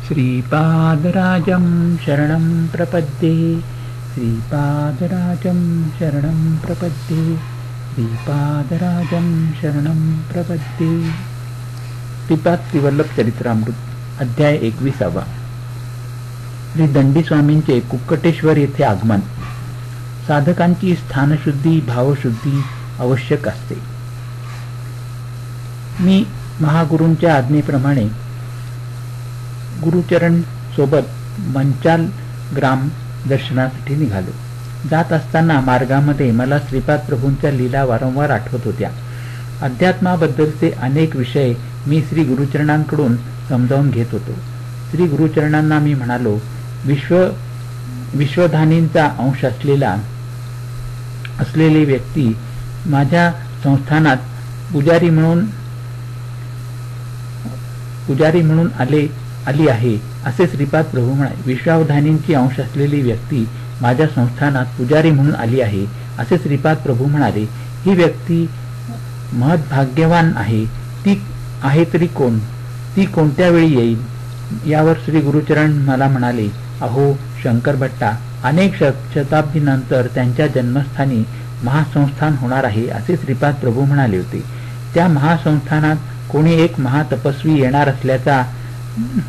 श्रीपादराजं शरणं प्रपद्ये श्रीपादराजं शरणं प्रपद्ये श्रीपादराजं शरणं प्रपद्ये. श्रीपाद श्रीवल्लभ चरित्रामृत अध्याय 21. श्री दंडी स्वामींचे कुक्कटेश्वर येथे आगमन. साधकांची स्थानशुद्धी भावशुद्धी आवश्यक असते. मी महागुरूंच्या आज्ञेप्रमाणे गुरुचरण सोबत मंचाल ग्राम दर्शनासाठी निघालो. जात असताना मार्गामध्ये मला श्रीपाद प्रभूंच्या लीला वारंवार आठवत होत्या. अध्यात्माबद्दलचे अनेक विषय मी श्री गुरुचरणांकडून समजावून घेत होतो. श्री गुरुचरणांना मी म्हणालो, विश्वधानींचा अंश असलेली व्यक्ती माझ्या संस्थानात पुजारी म्हणून आली आहे असे श्रीपाद प्रभू म्हणाले. विश्वावधानींची अंश असलेली व्यक्ती माझ्या संस्थानात पुजारी म्हणून आली आहे असे श्रीपाद प्रभू म्हणाले. ही व्यक्ती महद्भाग्यवान आहे. ती आहे तरी कोण? ती कोणत्या वेळी येईल? यावर श्री गुरुचरण मला म्हणाले, अहो शंकर भट्टा, अनेक शताब्दीनंतर त्यांच्या जन्मस्थानी महासंस्थान होणार आहे असे श्रीपाद प्रभू म्हणाले होते. त्या महासंस्थानात कोणी एक महातपस्वी येणार असल्याचा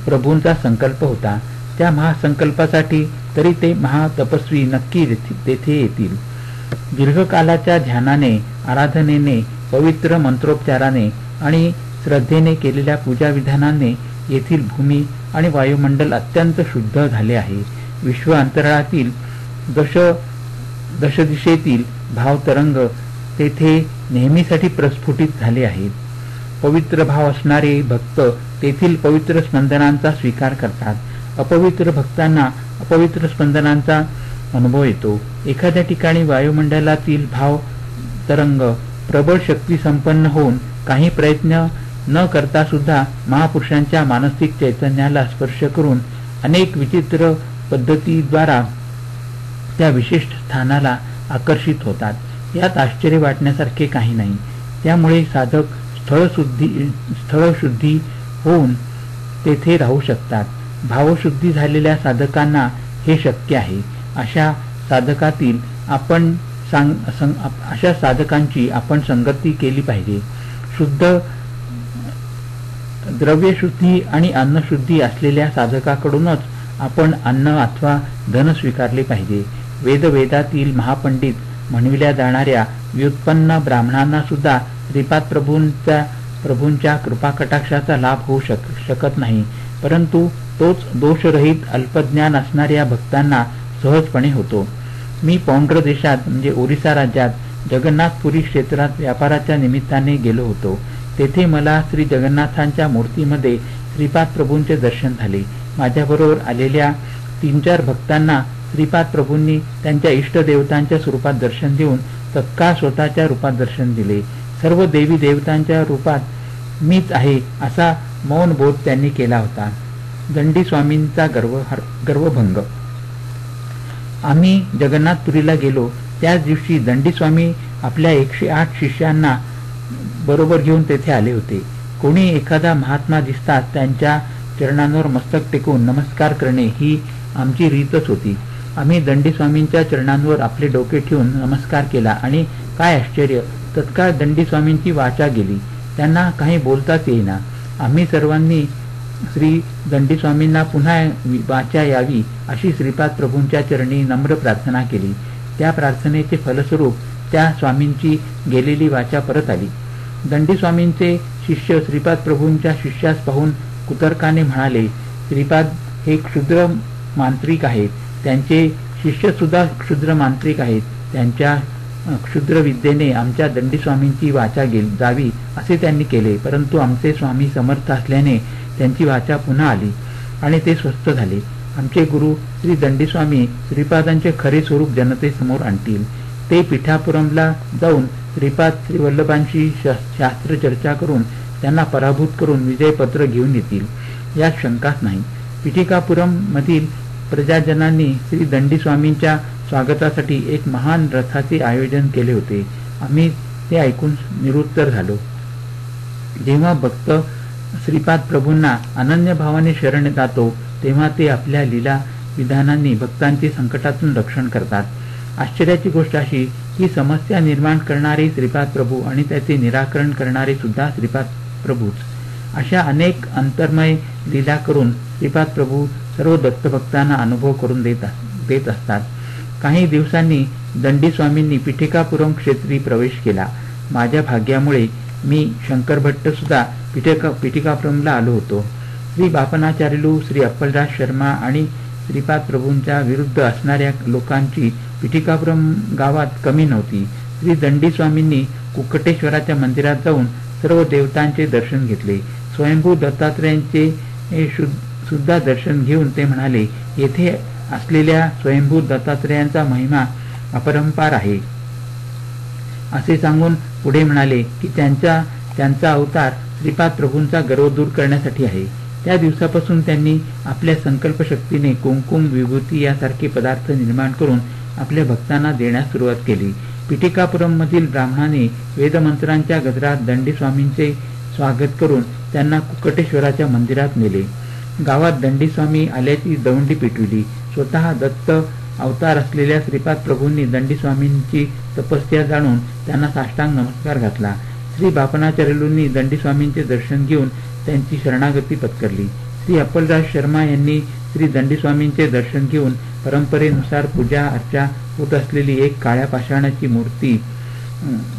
प्रभूंचा संकल्प होता. त्या महासंकल्पासाठी तरी ते महातपस्वी नक्की तेथे येतील. दीर्घकालाच्या ध्यानाने, आराधनेने, पवित्र मंत्रोपचाराने आणि श्रद्धेने केलेल्या पूजाविधानाने येथील भूमी आणि वायुमंडल अत्यंत शुद्ध झाले आहे. विश्व अंतराळातील दशदिशेतील भावतरंग तेथे नेहमीसाठी प्रस्फुटित झाले आहेत. पवित्र भाव असणारे भक्त तेथील पवित्र स्पंदनांचा स्वीकार करतात. अपवित्र भक्तांना अपवित्र स्पंदनांचा अनुभव येतो. एखाद्या ठिकाणी वायुमंडलातील भाव तरंग प्रबळ शक्ती संपन्न होऊन काही प्रयत्न न करता सुद्धा महापुरुषांच्या मानसिक चैतन्याला स्पर्श करून अनेक विचित्र पद्धतीद्वारा त्या विशिष्ट स्थानाला आकर्षित होतात. यात आश्चर्य वाटण्यासारखे काही नाही. त्यामुळे साधक स्थळशुद्धी होऊन तेथे राहू शकतात. भावशुद्धी झालेल्या साधकांना हे शक्य आहे. अशा साधकांची आपण संगती केली पाहिजे. शुद्ध द्रव्यशुद्धी आणि अन्नशुद्धी असलेल्या साधकाकडूनच आपण अन्न अथवा धन स्वीकारले पाहिजे. वेदातील महापंडित म्हणविल्या जाणाऱ्या व्युत्पन्न ब्राह्मणांना सुद्धा श्रीपाद प्रभूंच्या कृपाकटाक्षाचा लाभ होऊ शकत नाही, परंतु तोच दोषरहित अल्पज्ञान असणाऱ्या भक्तांना सहजपणे होतो. मी पौंड्र देशात म्हणजे ओरिसा राज्यात जगन्नाथपुरी क्षेत्रात व्यापाराच्या निमित्ताने गेलो होतो. तेथे मला श्री जगन्नाथांच्या मूर्तीमध्ये श्रीपाद प्रभूंचे दर्शन झाले. माझ्याबरोबर आलेल्या 3-4 भक्तांना श्रीपाद प्रभूंनी त्यांच्या इष्टदेवतांच्या स्वरूपात दर्शन देऊन तत्काळ स्वतःच्या रूपात दर्शन दिले. सर्व देवी देवतांच्या रूपात मीच आहे असा मौन बोध त्यांनी केला होता. दंडी स्वामींचा गर्वभंग. आम्ही जगन्नाथपुरीला गेलो त्याच दिवशी दंडी स्वामी आपल्या 108 शिष्यांना बरोबर घेऊन तेथे आले होते. कोणी एखादा महात्मा दिसताच त्यांच्या चरणांवर मस्तक टेकून नमस्कार करणे ही आमची रीतच होती. आम्ही दंडी स्वामींच्या चरणांवर आपले डोके ठेवून नमस्कार केला आणि काय आश्चर्य, तत्काळ दंडी स्वामींची वाचा गेली. त्यांना काही बोलताच येईना. आम्ही सर्वांनी श्री दंडी स्वामींना पुन्हा वाचा यावी अशी श्रीपाद प्रभूंच्या चरणी नम्र प्रार्थना केली. त्या प्रार्थनेचे फलस्वरूप त्या स्वामींची गेलेली वाचा परत आली. दंडी स्वामींचे शिष्य श्रीपाद प्रभूंच्या शिष्यास पाहून कुतर्काने म्हणाले, श्रीपाद हे क्षुद्र मांत्रिक आहेत. त्यांचे शिष्य सुद्धा क्षुद्र मांत्रिक आहेत. त्यांच्या क्षुद्र विद्येने आमच्या दंडी स्वामींची वाचा जावी असे त्यांनी केले, परंतु आमचे स्वामी समर्थ असल्याने त्यांची वाचा पुन्हा आली आणि ते स्वस्थ झाले. आमचे गुरु श्री दंडी स्वामी श्रीपादांचे खरे स्वरूप जनतेसमोर आणतील. ते पिठापुरमला जाऊन श्रीपाद श्रीवल्लभांशी शास्त्र चर्चा करून त्यांना पराभूत करून विजयपत्र घेऊन येतील, यात शंकाच नाही. पिठिकापुरम मधील प्रजाजनांनी श्री दंडी स्वामींच्या स्वागतासाठी एक महान रथाचे आयोजन केले होते. आम्ही ते ऐकून निरुत्तर झालो. जेव्हा भक्त श्रीपाद प्रभूंना अनन्य भावाने शरण जातो तेव्हा ते आपल्या लीला विधानांनी भक्तांचे संकटातून रक्षण करतात. आश्चर्याची गोष्ट अशी की समस्या निर्माण करणारे श्रीपाद प्रभू आणि त्याचे निराकरण करणारे सुद्धा श्रीपाद प्रभूच. अशा अनेक अंतर्मय लीला करून श्रीपाद प्रभू सर्व दत्तभक्तांना अनुभव करून देत असतात. काही दिवसांनी दंडी स्वामींनी पिठिकापुरम क्षेत्री प्रवेश केला. माझ्या भाग्यामुळे मी शंकर भट्ट सुद्धा पिठिकापुरमला आलो होतो. श्री बापनाचार्युलू, श्री अप्पलराज शर्मा आणि श्रीपाद प्रभूंच्या विरुद्ध असणाऱ्या लोकांची पिठिकापुरम गावात कमी नव्हती. श्री दंडी स्वामींनी कुक्कटेश्वराच्या मंदिरात जाऊन सर्व देवतांचे दर्शन घेतले. स्वयंभू दत्तात्रेयांचे सुद्धा दर्शन घेऊन ते म्हणाले, येथे असलेल्या स्वयंभू दत्तात्रेयांचा महिमा अपरंपार आहे. असे सांगून पुढे म्हणाले की त्यांचा अवतार श्रीपाद प्रभूंचा गर्व दूर करण्यासाठी आहे. त्या दिवसापासून त्यांनी आपल्या संकल्पशक्तीने कुंकुम, विभूती यासारखे पदार्थ निर्माण करून आपल्या भक्तांना देण्यास सुरुवात केली. पिठिकापुरममधील ब्राह्मणाने वेदमंत्रांच्या गजरात दंडी स्वामींचे स्वागत करून त्यांना कुक्कटेश्वराच्या मंदिरात नेले. गावात दंडी स्वामी आल्याची दवंडी पेटविली. स्वतः दत्त अवतार असलेल्या श्रीपाद प्रभूंनी दंडी स्वामींची तपस्या जाणून त्यांना साष्टांग नमस्कार घातला. श्री बापनाचार्युलूंनी दंडी स्वामींचे दर्शन घेऊन त्यांची शरणागती पत्करली. श्री अप्पलराज शर्मा यांनी श्री दंडी स्वामींचे दर्शन घेऊन परंपरेनुसार पूजा अर्चा होत असलेली एक काळ्या पाषाणाची मूर्ती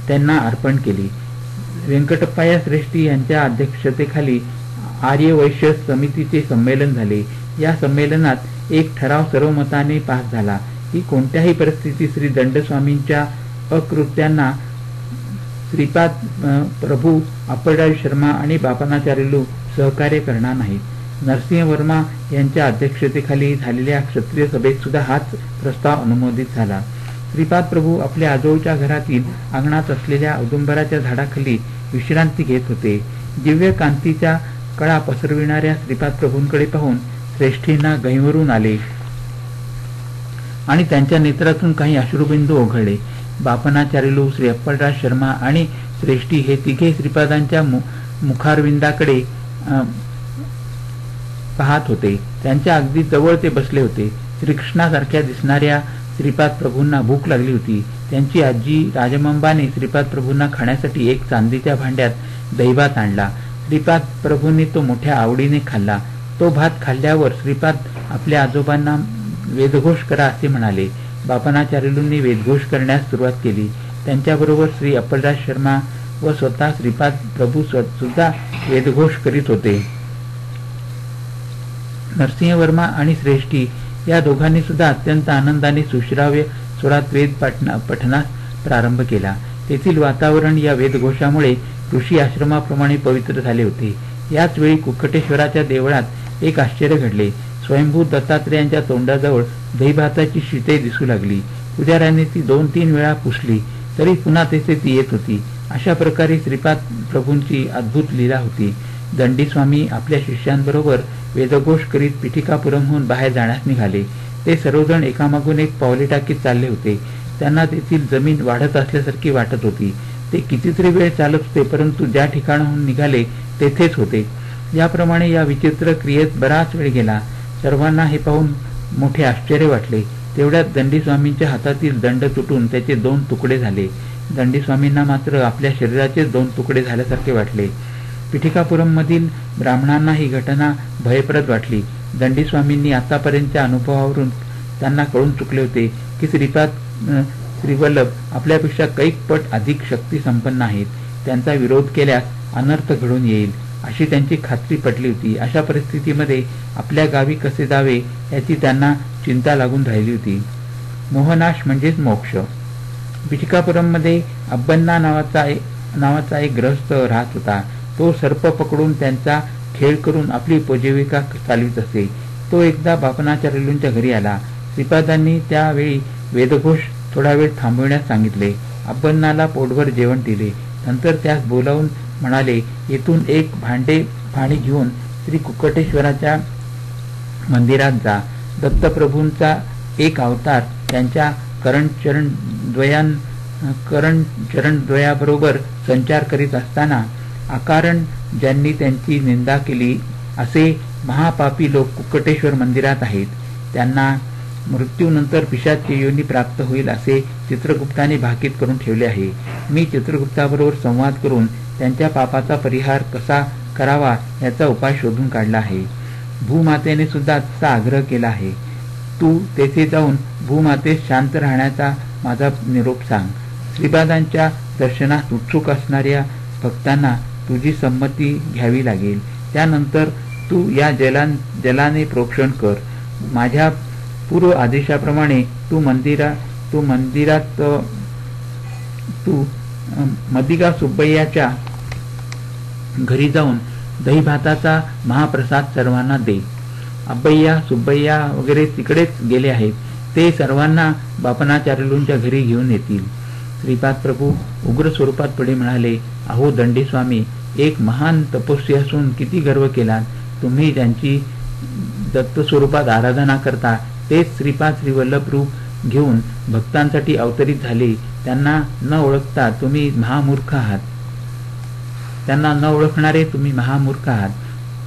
त्यांना अर्पण केली. व्यंकटप्पाया श्रेष्ठी यांच्या अध्यक्षतेखाली आर्य वैश्य समितीचे संमेलन झाले. या संमेलनात एक ठराव सर्वमताने पास झाला की कोणत्याही परिस्थितीत श्री दंडस्वामींच्या अकृत्यांना श्रीपाद प्रभू, अप्पलराज शर्मा आणि बापनाचार्युलू सहकार्य करणार नाहीत. नरसिंह वर्मा यांच्या अध्यक्षतेखाली झालेल्या क्षत्रिय सभेत सुद्धा हाच प्रस्ताव अनुमोदित झाला. श्रीपाद प्रभू आपल्या आजोळच्या घरातील अंगणात असलेल्या औदुंबराच्या झाडाखाली विश्रांती घेत होते. दिव्य कांतीच्या कळा पसरविणाऱ्या श्रीपाद प्रभूंकडे पाहून श्रेष्ठींना गहिवरून आले आणि त्यांच्या नेत्रातून काही अश्रुबिंदू ओघळले. बापनाचार्युलू, श्री अप्पलराज शर्मा आणि श्रेष्ठी हे तिघे श्रीपादांच्या मुखारविंदाकडे पाहत होते. त्यांच्या अगदी जवळ ते बसले होते. श्रीकृष्णासारख्या दिसणाऱ्या श्रीपाद प्रभूंना भूक लागली होती. त्यांची आजी राजमंबाने श्रीपाद प्रभूंना खाण्यासाठी एक चांदीच्या भांड्यात दहीभात आणला. श्रीपाद प्रभूंनी तो मोठ्या आवडीने खाल्ला. तो भात खाल्ल्यावर श्रीपाद आपल्या आजोबांना वेदघोष करा असे म्हणाले. बापनाचार्युलूंनी वेदघोष करण्यास सुरुवात केली. त्यांच्याबरोबर श्री अप्पलराज शर्मा व स्वतः श्रीपाद प्रभू सुद्धा वेदघोष करीत होते. नरसिंह वर्मा आणि श्रेष्ठी या दोघांनी सुद्धा अत्यंत आनंदाने सुश्राव्य स्वरात वेद पठनास प्रारंभ केला. तेथील वातावरण या वेदघोषामुळे ऋषी आश्रमाप्रमाणे पवित्र झाले होते. याच वेळी कुक्कटेश्वराच्या देवळात एक आश्चर्य घडले. स्वयंभू दत्तात्रेयांच्या तोंडाजवळ दहीभाताची शिते दिसू लागली. पुजाऱ्यांनी ती 2-3 वेळा पुसली तरी पुन्हा तेथे ती येत होती. अशा प्रकारे श्रीपाद प्रभूंची अद्भुत लीला होती. दंडी स्वामी आपल्या शिष्यांबरोबर वेदघोष करीत पिठिकापुरमहून बाहेर जाण्यास निघाले. ते सर्वजण एकामागून एक पावले टाकीत चालले होते. त्यांना तेथील जमीन वाढत असल्यासारखी वाटत होती. ते कितीतरी वेळ चालत होते, परंतु ज्या ठिकाणाहून निघाले तेथेच होते. याप्रमाणे या विचित्र क्रियेत बराच वेळ गेला. सर्वांना हे पाहून मोठे आश्चर्य वाटले. तेवढ्यात दंडी स्वामींच्या हातातील दंड तुटून त्याचे 2 तुकडे झाले. दंडी स्वामींना मात्र आपल्या शरीराचे 2 तुकडे झाल्यासारखे वाटले. पिठिकापुरममधील ब्राह्मणांना ही घटना भयप्रद वाटली. दंडी स्वामींनी आतापर्यंतच्या अनुभवावरून त्यांना कळून चुकले होते की श्रीवल्लभ आपल्यापेक्षा कैक पट अधिक शक्ती संपन्न आहेत. त्यांचा विरोध केल्यास अनर्थ घडून येईल अशी त्यांची खात्री पटली होती. अशा परिस्थितीमध्ये आपल्या गावी कसे जावे याची त्यांना चिंता लागून राहिली होती. मोहनाश म्हणजेच मोक्ष. पिठिकापुरममध्ये अब्बन्ना नावाचा एक गृहस्थ राहत होता. तो सर्प पकडून त्यांचा खेळ करून आपली उपजीविका चालवित असे. तो एकदा बापनाचार्युलूंच्या घरी आला. श्रीपादांनी त्यावेळी वेदघोष थोडा वेळ थांबविण्यास सांगितले. अब्बन्नाला पोटभर जेवण दिले. नंतर त्यास बोलावून म्हणाले, येथून एक पाणी घेऊन श्री कुक्कटेश्वराच्या मंदिरात जा. दत्तप्रभूंचा एक अवतार त्यांच्या चरणद्वयाबरोबर संचार करीत असताना अकारण ज्यांनी त्यांची निंदा केली असे महापापी लोक कुक्कटेश्वर मंदिरात आहेत. त्यांना मृत्यूनंतर पिशाच्य योनी प्राप्त होईल असे चित्रगुप्ताने भाकीत करून ठेवले आहे. मी चित्रगुप्ताबरोबर संवाद करून त्यांच्या पापाचा परिहार कसा करावा याचा उपाय शोधून काढला आहे. भूमातेने सुद्धा तिचा आग्रह केला आहे. तू तेथे जाऊन भूमातेस शांत राहण्याचा माझा निरोप सांग. श्रीपादांच्या दर्शनास उत्सुक असणाऱ्या भक्तांना तुझी संमती घ्यावी लागेल. त्यानंतर तू या जलाने प्रोक्षण कर. माझ्या पूर्व आदेशाप्रमाणे तू मदिगा सुब्बय्याच्या घरी जाऊन दही भाताचा महाप्रसाद सर्वांना दे. अब्बय्या सुब्बय्या वगैरे तिकडेच गेले आहेत. ते सर्वांना बापनाचार्युंच्या घरी घेऊन येतील. श्रीपाद प्रभू उग्र स्वरूपात पुढे म्हणाले, अहो दंडीस्वामी, एक महान तपस्वी असून किती गर्व केलात. तुम्ही ज्यांची दत्त स्वरूपात आराधना करता तेच श्रीपाद श्रीवल्लभ रूप घेऊन भक्तांसाठी अवतरित झाले. त्यांना न ओळखता तुम्ही महामूर्ख आहात. त्यांना न ओळखणारे तुम्ही महामूर्ख आहात.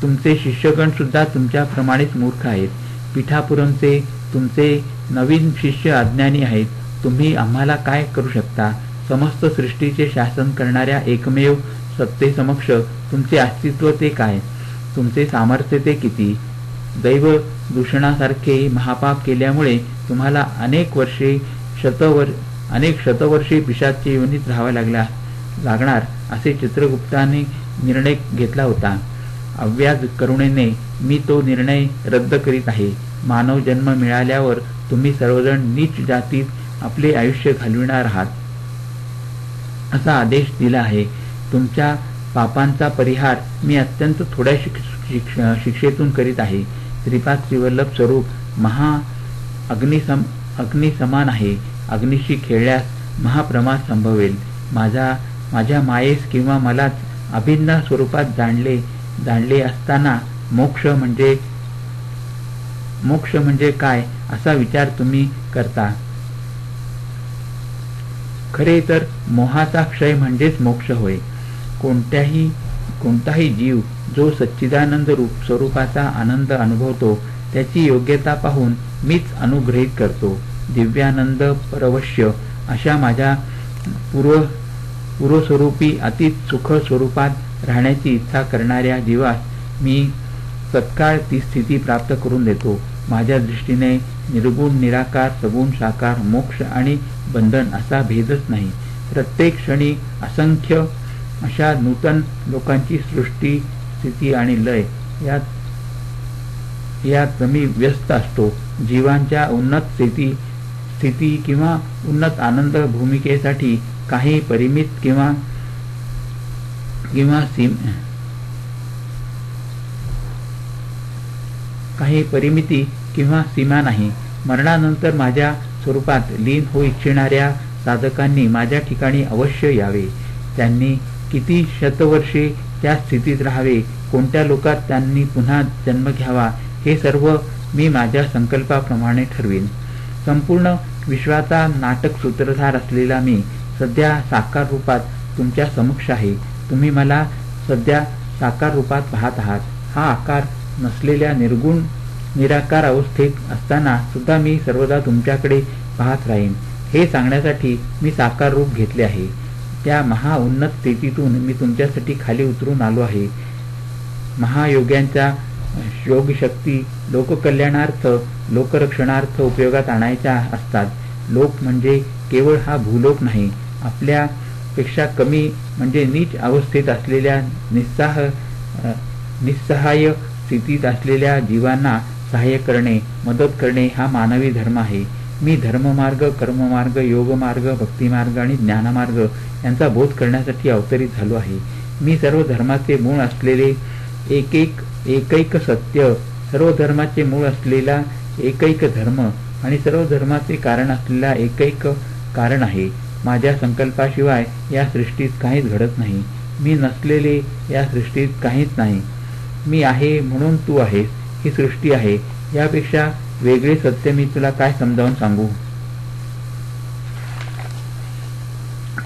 तुमचे शिष्यगण सुद्धा तुमच्याप्रमाणेच मूर्ख आहेत. पिठापुरमचे तुमचे नवीन शिष्य अज्ञानी आहेत. तुम्ही आम्हाला काय करू शकता. समस्त सृष्टीचे शासन करणाऱ्या एकमेव सत्तेसमक्ष तुमचे अस्तित्व ते काय, तुमचे सामर्थ्य ते किती. दैव दूषणासारखे महापाप केल्यामुळे तुम्हाला अनेक शतवर्षे पिशाच्य योनीत राहावे लागणार असे चित्रगुप्ताने निर्णय घेतला होता. अव्याज करुणेने मी तो निर्णय रद्द करीत आहे. मानव जन्म मिळाल्यावर तुम्ही सर्वजण नीच जातीत आपले आयुष्य घालविणार आहात असा आदेश दिला आहे. तुमच्या पापांचा परिहार मी अत्यंत थोड्या शिक्षेतून करीत आहे. श्रीपाद श्रीवल्लभ स्वरूप महा अग्निसमान आहे. अग्निशी खेळल्यास महाप्रमाद संभवेल. माझ्या मायेस किंवा मलाच अभिन्न स्वरूपात जाणले असताना मोक्ष म्हणजे काय असा विचार तुम्ही करता. खरे तर मोहाचा क्षय म्हणजेच मोक्ष होय. कोणताही जीव जो सच्चिदानंद रूप स्वरूपाचा आनंद अनुभवतो त्याची योग्यता पाहून मीच अनुग्रहित करतो. दिव्यानंद परवश्य अशा माझ्या पूर्वस्वरूपी अतीत सुख स्वरूपात राहण्याची इच्छा करणाऱ्या जीवास मी तत्काळ ती स्थिती प्राप्त करून देतो. माझ्या दृष्टीने निर्गुण निराकार सगुण साकार मोक्ष आणि बंधन असा भेदच नाही. प्रत्येक क्षणी असंख्य अशा नूतन लोकांची सृष्टी स्थिती आणि लय यात मी व्यस्त असतो. जीवांच्या उन्नत स्थिती किंवा उन्नत आनंद भूमिकेसाठी काही परिमित काही परिमिती किंवा सीमा नाही. मरणानंतर माझ्या स्वरूपात लीन होऊ इच्छिणाऱ्या साधकांनी माझ्या ठिकाणी अवश्य यावे. त्यांनी किती शतवर्षे त्या स्थितीत राहावे, कोणत्या लोकात त्यांनी पुन्हा जन्म घ्यावा हे सर्व मी माझ्या संकल्पाप्रमाणे ठरवीन. संपूर्ण विश्वाचा नाटक सूत्रधार असलेला मी सध्या साकार रूपात तुमच्या समक्ष आहे. तुम्ही मला सध्या साकार रूपात पाहत आहात. हा आकार नसलेल्या निर्गुण निराकार अवस्थेत असताना सुद्धा मी सर्वदा तुमच्याकडे पाहत राहीन हे सांगण्यासाठी मी साकार रूप घेतले आहे. त्या महाउन्नत स्थितीतून मी तुमच्यासाठी खाली उतरून आलो आहे. महायोग्यांच्या योगशक्ती लोककल्याणार्थ लोकरक्षणार्थ उपयोगात आणायच्या असतात. लोक म्हणजे केवळ हा भूलोक नाही. आपल्यापेक्षा कमी म्हणजे नीच अवस्थेत असलेल्या निस्सहाय्य स्थितीत असलेल्या जीवांना सहाय्य करणे मदत करणे हा मानवी धर्म आहे. मी धर्ममार्ग कर्ममार्ग योगमार्ग भक्तिमार्ग आणि ज्ञानमार्ग यांचा बोध करण्यासाठी अवतरित झालो आहे. मी सर्व धर्माचे मूळ असलेले एकैक सत्य, सर्व धर्माचे मूळ असलेला एकैक धर्म आणि सर्व धर्माचे कारण असलेला एकैक कारण आहे. माझ्या संकल्पाशिवाय या सृष्टीत काहीच घडत नाही. मी नसलेले या सृष्टीत काहीच नाही. मी आहे म्हणून तू आहेस. ही सृष्टी आहे. यापेक्षा वेगळे सत्य मी तुला काय समजावून सांगू.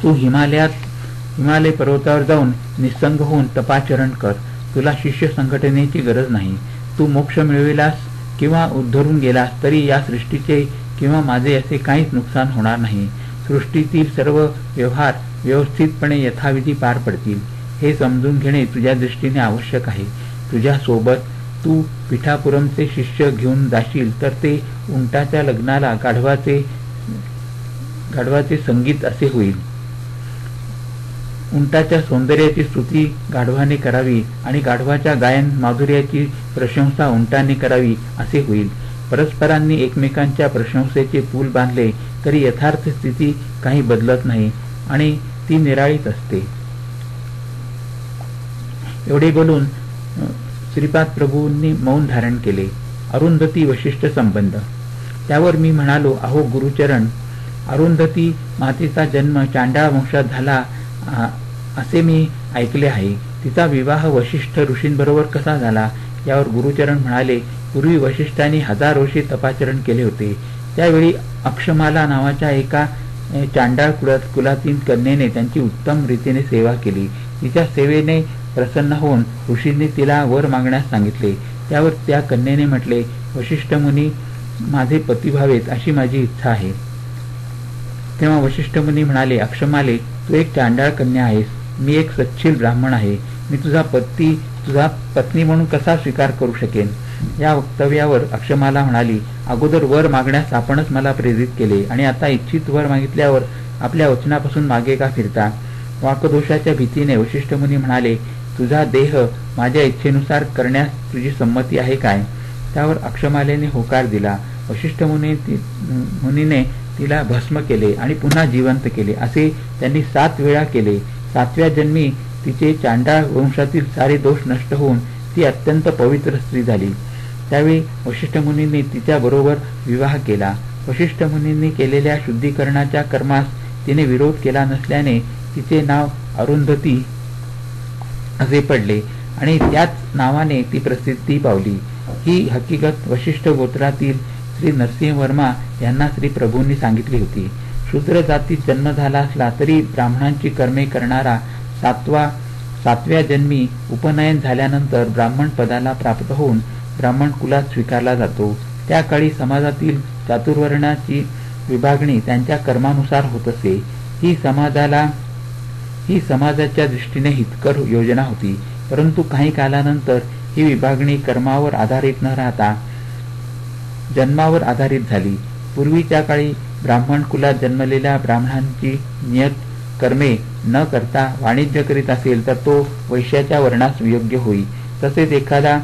तू हिमालय पर्वतावर जाऊन निसंग होऊन तपाचरण कर. तुला शिष्य संघटनेची गरज नाही. तू मोक्ष मिळविलास किंवा उद्धरून गेलास तरी या सृष्टीचे किंवा माझे असे काहीच नुकसान होणार नाही. सृष्टीतील सर्व व्यवहार व्यवस्थितपणे यथाविधी पार पडतील हे समजून घेणे तुझ्या दृष्टीने आवश्यक आहे. तुझ्या सोबत तू पिठापुरमचे शिष्य घेऊन जाशील तर ते उंटाच्या लग्नाला गाढवाचे संगीत असे होईल. उंटाच्या सौंदर्याची स्तुती गाढवाने करावी आणि गाढवाच्या गायन माधुर्याची प्रशंसा उंटाने करावी असे होईल. परस्परांनी एकमेकांच्या प्रशंसेचे पूल बांधले तरी यथार्थ स्थिती काही बदलत नाही आणि ती निराळीच असते. एवढे बोलून श्रीपाद प्रभूंनी मौन धारण केले. अरुंधती वशिष्ठ संबंध. त्यावर मी म्हणालो, अहो गुरुचरण, अरुंधती मातेचा जन्म चांडाळ वंशात झाला असे मी ऐकले आहे. तिचा विवाह वशिष्ठ ऋषींबरोबर कसा झाला? यावर गुरुचरण म्हणाले, पूर्वी वशिष्ठांनी 1000 वर्षे तपाचरण केले होते. त्यावेळी अक्षमाला नावाच्या एका चांडाळ कुलातील कन्येने त्यांची उत्तम रीतीने सेवा केली. तिच्या सेवेने प्रसन्न होऊन ऋषींनी तिला वर मागण्यास सांगितले. त्यावर त्या कन्येने म्हटले, वशिष्ठ मुनी माझे पती व्हावेत अशी माझी इच्छा आहे. तेव्हा वशिष्ठ मुनी म्हणाले, अक्षमाले, तू एक चांडाळ कन्या आहेस. मी एक सच्छील ब्राह्मण आहे. मी तुझा पत्नी म्हणून कसा स्वीकार करू शकेन? या वक्तव्यावर अक्षमाला म्हणाली, अगोदर वर मागण्यास आपणच मला प्रेरित केले आणि आता इच्छित वर मागितल्यावर आपल्या वचनापासून मागे का फिरता? वाकदोषाच्या भीतीने वशिष्ठ मुनी म्हणाले, तुझा देह माझ्या इच्छेनुसार करण्यास तुझी संमती आहे काय? त्यावर अक्षमालेने होकार दिला. वशिष्ठ मुनीने तिला भस्म केले आणि पुन्हा जिवंत केले. असे त्यांनी 7 वेळा केले. 7व्या जन्मी तिचे चांडाळ वंशातील सारे दोष नष्ट होऊन ती अत्यंत पवित्र स्त्री झाली. त्यावेळी वशिष्ठ मुनींनी तिच्या बरोबर विवाह केला. वशिष्ठ मुनींनी केलेल्या शुद्धीकरणाच्या कर्मास तिने विरोध केला नसल्याने तिचे नाव अरुंधती असे पडले आणि त्याच नावाने ती प्रसिद्धी पावली. ही हकीकत वशिष्ठ गोत्रातील श्री नरसिंह वर्मा यांना श्री प्रभूंनी सांगितली होती. शूद्र जातीत जन्म झाला असला तरी ब्राह्मणांची कर्मे करणारा 7व्या जन्मी उपनयन झाल्यानंतर ब्राह्मण पदाला प्राप्त होऊन ब्राह्मण कुलात स्वीकारला जातो. त्या काळी समाजातील चातुर्वर्णाची विभागणी त्यांच्या कर्मानुसार होत असे. ही समाजाच्या दृष्टीने हितकर योजना होती. परंतु काही कालानंतर ही विभागणी कर्मावर आधारित न राहता जन्मावर आधारित झाली. पूर्वीच्या काळी ब्राह्मण कुलात जन्मलेल्या ब्राह्मणांची नियत कर्मे न करता वाणिज्य करीत असेल तर तो वैश्याच्या वर्णास योग्य होई. तसेच एखादा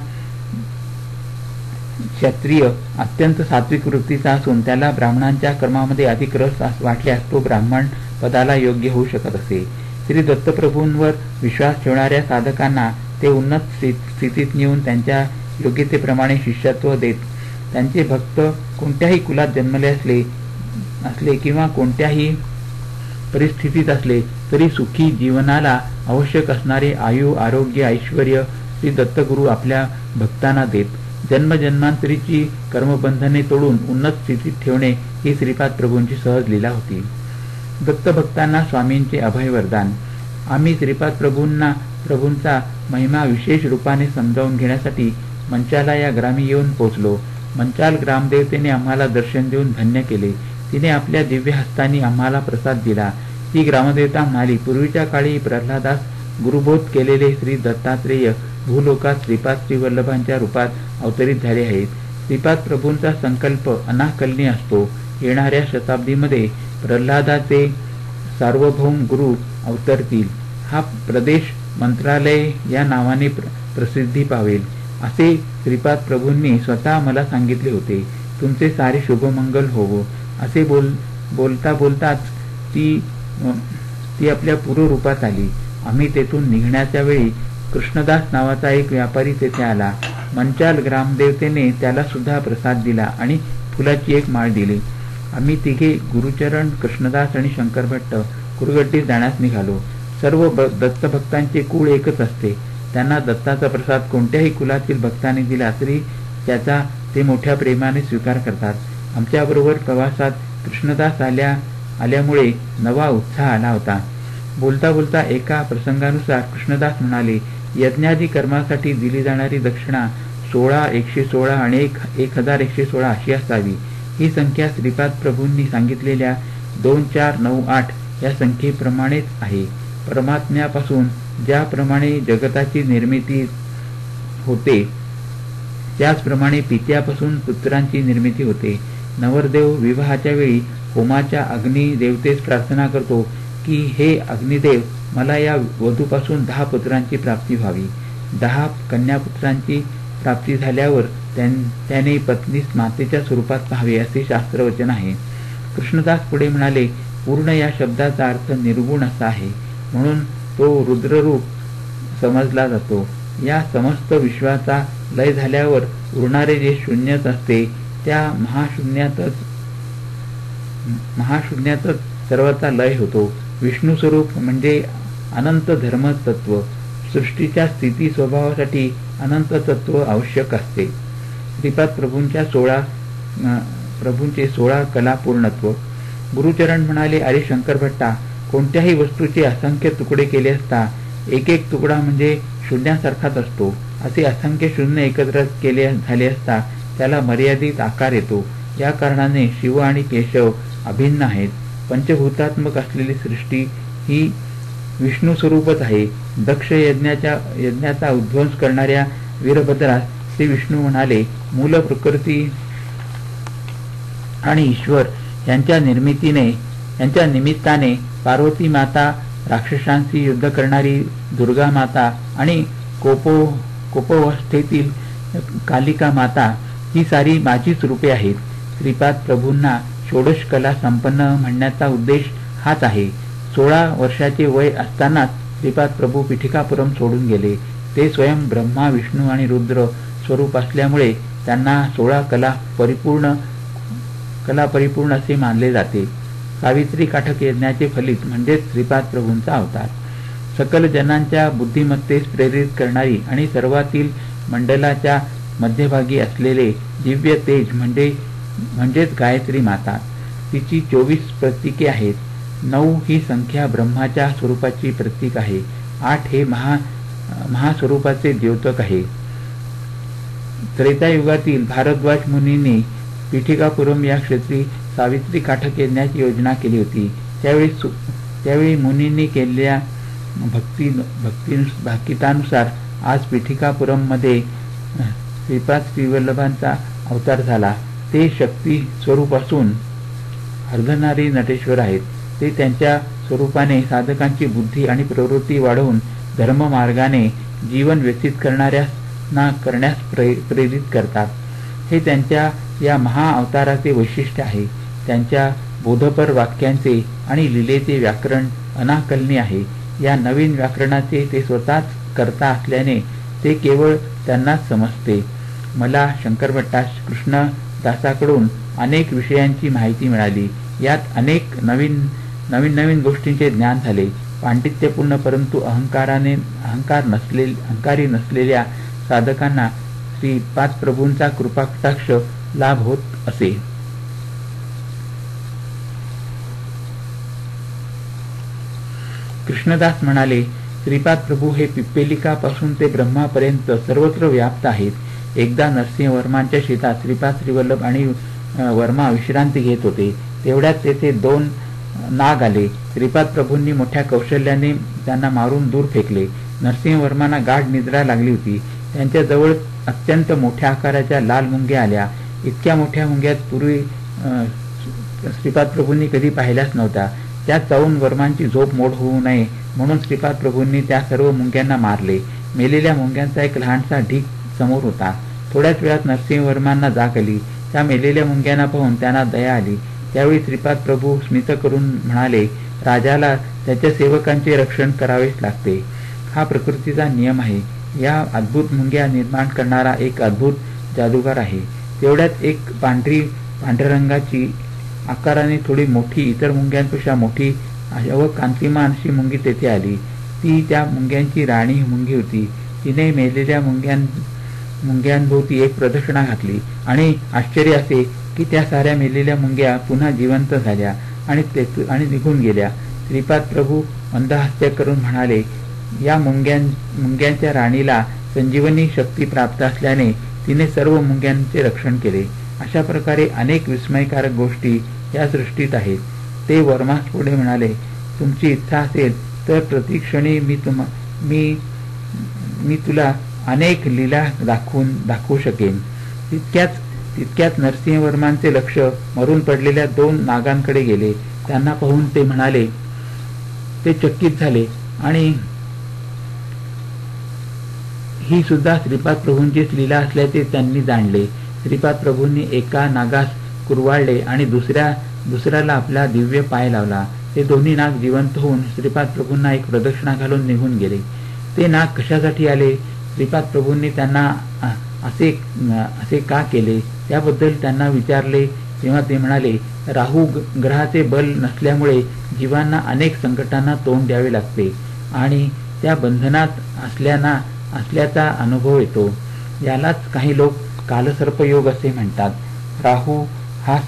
क्षत्रिय अत्यंत सात्विक वृत्तीचा असून त्याला ब्राह्मणांच्या कर्मामध्ये अधिक रस वाटल्यास तो ब्राह्मण पदाला योग्य होऊ शकत असे. श्री दत्तप्रभूंवर विश्वास ठेवणाऱ्या साधकांना ते उन्नत स्थितीत नेऊन त्यांच्या योग्यतेप्रमाणे शिष्यत्व देत. त्यांचे भक्त कोणत्याही कुलात जन्मले असले किंवा कोणत्याही परिस्थितीत असले तरी सुखी जीवनाला आवश्यक असणारे आयु, आरोग्य, ऐश्वर श्री दत्तगुरू आपल्या भक्तांना देत. जन्मजन्मांतरीची कर्मबंधने तोडून उन्नत स्थितीत ठेवणे ही श्रीपाद प्रभूंची सहज लीला होती. दत्तभक्तांना स्वामींचे अभय वरदान. आम्ही श्रीपाद प्रभूंचा महिमा विशेष रूपाने समजावून घेण्यासाठी मंचाला या ग्रामी येऊन पोचलो. मंचाल ग्रामदेवतेने आम्हाला दर्शन देऊन धन्य केले. तिने आपल्या दिव्य हस्तांनी आम्हाला प्रसाद दिला. ती ग्रामदेवता म्हणाली, पूर्वीच्या काळी प्रल्हादास गुरुबोध केलेले श्री दत्तात्रेय भूलोकात श्रीपाद श्रीवल्लभांच्या रूपात अवतरित झाले आहेत. श्रीपाद प्रभूंचा संकल्प अनाकलनीय असतो. येणाऱ्या शताब्दीमध्ये प्रल्हादाचे सार्वभौम गुरु अवतरतील. हा प्रदेश मंत्रालय या नावाने प्रसिद्धी पावेल असे श्रीपाद प्रभूंनी स्वतः मला सांगितले होते. तुमचे सारे शुभमंगल होवो असे बोलता बोलताच ती आपल्या पूर्वरूपात आली. आम्ही तेथून निघण्याच्या वेळी कृष्णदास नावाचा एक व्यापारी तेथे आला. मंचाल ग्रामदेवतेने त्याला सुद्धा प्रसाद दिला आणि फुलाची एक माळ दिली. आम्ही तिघे गुरुचरण, कृष्णदास आणि शंकरभट्ट कुरगड्डीत जाण्यास निघालो. सर्व दत्तभक्तांचे कुळ एकच असते. त्यांना दत्ताचा प्रसाद कोणत्याही कुलातील भक्तांनी दिला तरी त्याचा ते मोठ्या प्रेमाने स्वीकार करतात. आमच्याबरोबर प्रवासात कृष्णदास आल्यामुळे नवा उत्साह आला होता. बोलता बोलता एका प्रसंगानुसार कृष्णदास म्हणाले, यज्ञादी कर्मासाठी दिली जाणारी दक्षिणा 16, 116 आणि 1116 अशी असावी. ही संख्या श्रीपाद प्रभूंनी सांगितलेल्या 2498 या संख्येप्रमाणेच आहे. परमात्म्यापासून ज्याप्रमाणे जगताची निर्मिती होते त्याचप्रमाणे पित्यापासून पुत्रांची निर्मिती होते. नवरदेव विवाहाच्या वेळी होमाच्या अग्नी देवतेस प्रार्थना करतो की हे अग्निदेव, मला या वधूपासून 10 पुत्रांची प्राप्ती व्हावी. 10 कन्यापुत्रांची प्राप्ती झाल्यावर त्याने पत्नीस मातेच्या स्वरूपात पाहावे असे शास्त्रवचन आहे. कृष्णदास पुढे म्हणाले, पूर्ण या शब्दाचा अर्थ निर्गुण असा आहे, म्हणून तो रुद्ररूप समजला जातो. या समस्त विश्वाचा लय झाल्यावर उरणारे जे शून्यच असते त्या महाशून्यातच सर्वाचा लय होतो. विष्णू स्वरूप म्हणजे अनंत धर्म तत्व. सृष्टीच्या स्थिती स्वभावासाठी अनंत तत्व आवश्यक असते. श्रीपाद प्रभूंचे 16 कला पूर्णत्व. गुरुचरण म्हणाले, अरे शंकर भट्टा, कोणत्याही वस्तूचे असंख्य तुकडे केले असता एक एक तुकडा म्हणजे शून्यासारखाच असतो. असे असंख्य शून्य एकत्र झाले असता त्याला मर्यादित आकार येतो. या कारणाने शिव आणि केशव अभिन्न आहेत. पंचभूतात्मक असलेली सृष्टी ही विष्णू स्वरूपच आहे. दक्ष यज्ञाचा उद्ध्वंस करणाऱ्या वीरभद्रास श्री विष्णू म्हणाले, मूल प्रकृती आणि ईश्वर यांच्या निमित्ताने पार्वती माता, राक्षसांशी युद्ध करणारी दुर्गा माता आणि कोपावस्थेतील कालिका माता ही सारी माझीच रूपे आहेत. श्रीपाद प्रभूंना षोडश कला संपन्न म्हणण्याचा उद्देश हाच आहे. 16 वर्षाचे वय असतानाच श्रीपाद प्रभू पिठिकापुरम सोडून गेले. ते स्वयं ब्रह्मा, विष्णू आणि रुद्र स्वरूप असल्यामुळे त्यांना 16 कला परिपूर्ण असे मानले जाते. सावित्री काठक यज्ञाचे फलित म्हणजेच श्रीपाद प्रभूंचा अवतार. सकल जनांच्या बुद्धिमत्तेस प्रेरित करणारी आणि सर्वातील मंडलाच्या मध्यभागी असलेले दिव्य तेज म्हणजेच गायत्री माता. तिची 24 प्रतीके आहेत. 9 ही संख्या ब्रह्माच्या स्वरूपाची प्रतीक आहे. 8 हे महास्वरूपाचे द्योतक आहे. त्रेतायुगातील भारद्वाज मुनींनी पिठिकापुरम या क्षेत्री सावित्री काठक यज्ञाची योजना केली होती. त्यावेळी मुनींनी केलेल्या भक्तितानुसार आज पिठिकापुरम मध्ये श्रीपाद श्रीवल्लभांचा अवतार झाला. ते शक्ती स्वरूप असून अर्धनारी नटेश्वर आहेत. ते त्यांच्या स्वरूपाने साधकांची बुद्धी आणि प्रवृत्ती वाढवून धर्ममार्गाने जीवन व्यतीत करण्यास प्रेरित करतात. हे त्यांच्या या महाअवताराचे वैशिष्ट्य आहे. त्यांच्या बोधपर वाक्यांचे आणि लीलेचे व्याकरण अनाकलनीय आहे. या नवीन व्याकरणाचे ते स्वतःच करता असल्याने ते केवळ त्यांनाच समजते. मला शंकरभट्टा कृष्णदासाकडून अनेक विषयांची माहिती मिळाली. यात अनेक नवीन गोष्टींचे ज्ञान झाले. पांडित्यपूर्ण परंतु अहंकारी नसलेल्या साधकांना श्रीपाद प्रभूंचा कृपाकटाक्ष लाभ होत असे. कृष्णदास म्हणाले, श्रीपाद प्रभू हे पिप्पेलिकापासून ते ब्रह्मापर्यंत सर्वत्र व्याप्त आहेत. एकदा नरसिंहवर्मांच्या शेतात श्रीपाद श्रीवल्लभ आणि वर्मा विश्रांती घेत होते. तेवढ्यात तेथे 2 नाग आले. श्रीपाद प्रभूंनी मोठ्या कौशल्याने त्यांना मारून दूर फेकले. नरसिंहवर्मांना गाढ निद्रा लागली होती. त्यांच्या जवळ अत्यंत मोठ्या आकाराच्या लाल मुंग्या आल्या. इतक्या मोठ्या मुंग्यात पूर्वी श्रीपाद प्रभूंनी कधी पाहिल्याच नव्हत्या. त्यात जाऊन वर्मांची झोप मोड होऊ नये म्हणून श्रीपाद प्रभूंनी त्या सर्व मुंग्यांना मारले. मेलेल्या मुंग्यांचा एक लहानसा ढीग समोर होता. थोड्याच वेळात नरसिंहवर्मांना जाग आली. त्या मेलेल्या मुंग्यांना पाहून त्यांना दया आली. त्यावेळी श्रीपाद प्रभू स्मित करून म्हणाले, राजाला त्याच्या सेवकांचे रक्षण करावेच लागते. हा प्रकृतीचा नियम आहे. या अद्भुत मुंग्या निर्माण करणारा एक अद्भुत जादूगार आहे. तेवढ्यात एक पांढऱ्या रंगाची, आकाराने थोडी मोठी, इतर मुंग्यांपेक्षा मोठी व कांतिमान अशी मुंगी तेथे आली. ती त्या मुंग्यांची राणी मुंगी होती. तिने मेलेल्या मुंग्यांभोवती एक प्रदक्षिणा घातली आणि आश्चर्य असे की त्या साऱ्या मेलेल्या मुंग्या पुन्हा जिवंत झाल्या आणि निघून गेल्या. श्रीपाद प्रभू मंदहास्य करून म्हणाले, या मुंग्यांच्या राणीला संजीवनी शक्ती प्राप्त असल्याने तिने सर्व मुंग्यांचे रक्षण केले. अशा प्रकारे अनेक विस्मयकारक गोष्टी या सृष्टीत आहेत. ते वर्मास पुढे म्हणाले, तुमची इच्छा असेल तर प्रतिक्षणी मी तुला अनेक लीला दाखवू शकेन. तितक्यात नरसिंहवर्मांचे लक्ष मरून पडलेल्या 2 नागांकडे गेले. त्यांना पाहून ते म्हणाले, ते चकित झाले आणि ही सुद्धा श्रीपाद प्रभूंचीच लीला असल्याचे त्यांनी जाणले. श्रीपाद प्रभूंनी एका नागास कुरवाळले आणि दुसऱ्याला आपला दिव्य पाय लावला. ते दोन्ही नाग जिवंत होऊन श्रीपाद प्रभूंना एक प्रदक्षिणा घालून निघून गेले. ते नाग कशासाठी आले, श्रीपाद प्रभूंनी त्यांना असे का केले त्याबद्दल त्यांना विचारले तेव्हा ते म्हणाले, राहू ग्रहाचे बल नसल्यामुळे जीवांना अनेक संकटांना तोंड द्यावे लागते आणि त्या बंधनात असल्याचा अनुभव येतो. यालाच काही लोक कालसर्पयोग असे म्हणतात. राहू हा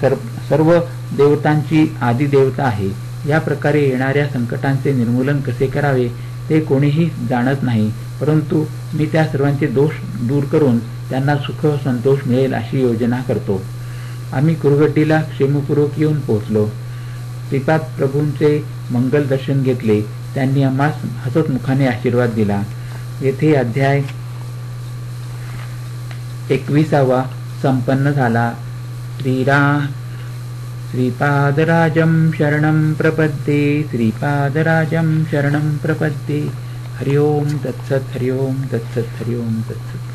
सर्व देवतांची आदिदेवता आहे. या प्रकारे येणाऱ्या संकटांचे निर्मूलन कसे करावे ते कोणीही जाणत नाही, परंतु मी त्या सर्वांचे दोष दूर करून त्यांना सुख संतोष मिळेल अशी योजना करतो. आम्ही कुरगड्डीला क्षेमपूर्वक येऊन पोहोचलो. श्रीपाद प्रभूंचे मंगल दर्शन घेतले. त्यांनी आम्हास हसत मुखाने आशीर्वाद दिला. येथे अध्याय 21 संपन्न झाला. श्रीपादराजं शरणं प्रपद्ये. श्रीपादराजं शरणं प्रपद्ये. हरि ओम तत्सत. हरि ओम तत्सत. हरि ओम तत्सत.